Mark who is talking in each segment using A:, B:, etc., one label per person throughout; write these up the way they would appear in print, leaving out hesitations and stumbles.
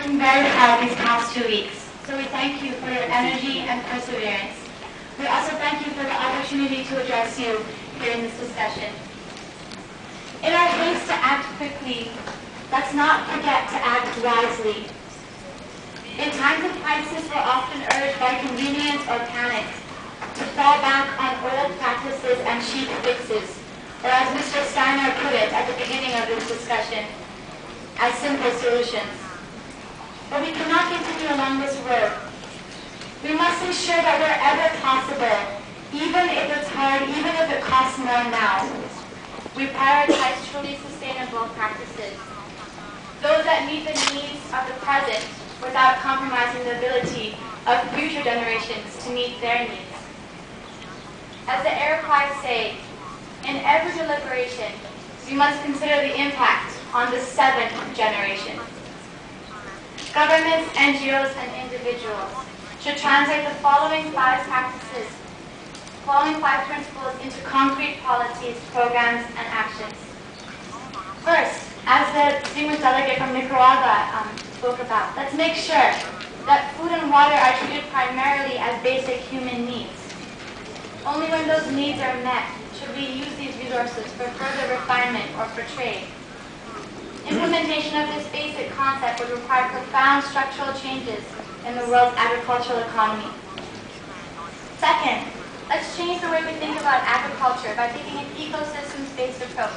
A: working very hard these past 2 weeks, so we thank you for your energy and perseverance. We also thank you for the opportunity to address you here in this discussion. In our haste to act quickly, let's not forget to act wisely. In times of crisis, we're often urged by convenience or panic to fall back on old practices and cheap fixes, or as Mr. Steiner put it at the beginning of this discussion, as simple solutions. But we cannot continue along this road. We must ensure that wherever possible, even if it's hard, even if it costs more now, we prioritize truly sustainable practices, those that meet the needs of the present without compromising the ability of future generations to meet their needs. As the Iroquois say, in every deliberation, we must consider the impact on the 7th generation. Governments, NGOs, and individuals should translate the following 5 principles into concrete policies, programs, and actions. First, as the distinguished delegate from Nicaragua spoke about, let's make sure that food and water are treated primarily as basic human needs. Only when those needs are met should we use these resources for further refinement or for trade. Implementation of this basic concept would require profound structural changes in the world's agricultural economy. Second, let's change the way we think about agriculture by taking an ecosystems-based approach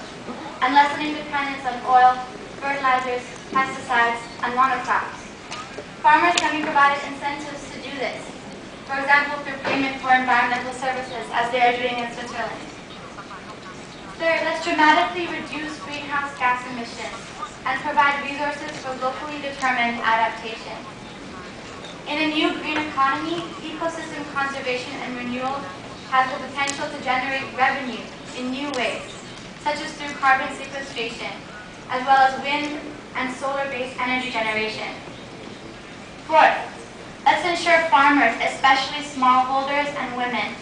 A: and lessening dependence on oil, fertilizers, pesticides, and monocrops. Farmers can be provided incentives to do this, for example, through payment for environmental services, as they are doing in Switzerland. Third, let's dramatically reduce greenhouse gas emissions and provide resources for locally determined adaptation. In a new green economy, ecosystem conservation and renewal has the potential to generate revenue in new ways, such as through carbon sequestration, as well as wind and solar-based energy generation. Fourth, let's ensure farmers, especially smallholders and women,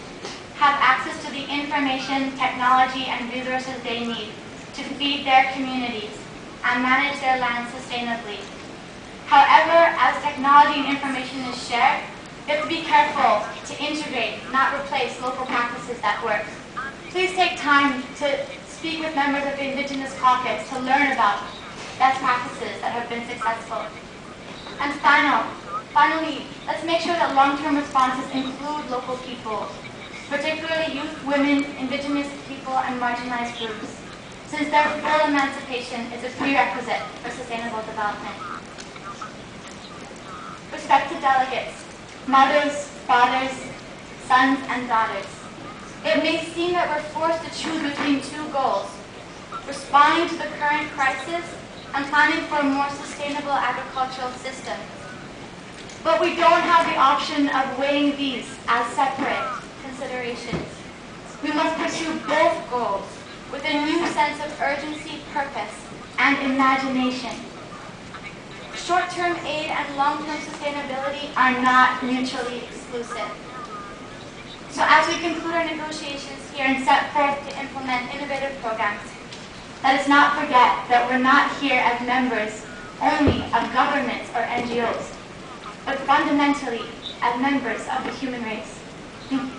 A: have access to the information, technology, and resources they need to feed their communities and manage their land sustainably. However, as technology and information is shared, we have to be careful to integrate, not replace local practices that work. Please take time to speak with members of the Indigenous Caucus to learn about best practices that have been successful. And finally, let's make sure that long-term responses include local people, particularly youth, women, Indigenous people, and marginalized groups, since their full emancipation is a prerequisite for sustainable development. Respected delegates, mothers, fathers, sons, and daughters, it may seem that we're forced to choose between 2 goals: responding to the current crisis and planning for a more sustainable agricultural system. But we don't have the option of weighing these as separate considerations. We must pursue both goals with a new sense of urgency, purpose, and imagination. Short-term aid and long-term sustainability are not mutually exclusive. So as we conclude our negotiations here and set forth to implement innovative programs, let us not forget that we're not here as members only of governments or NGOs, but fundamentally as members of the human race. Thank you.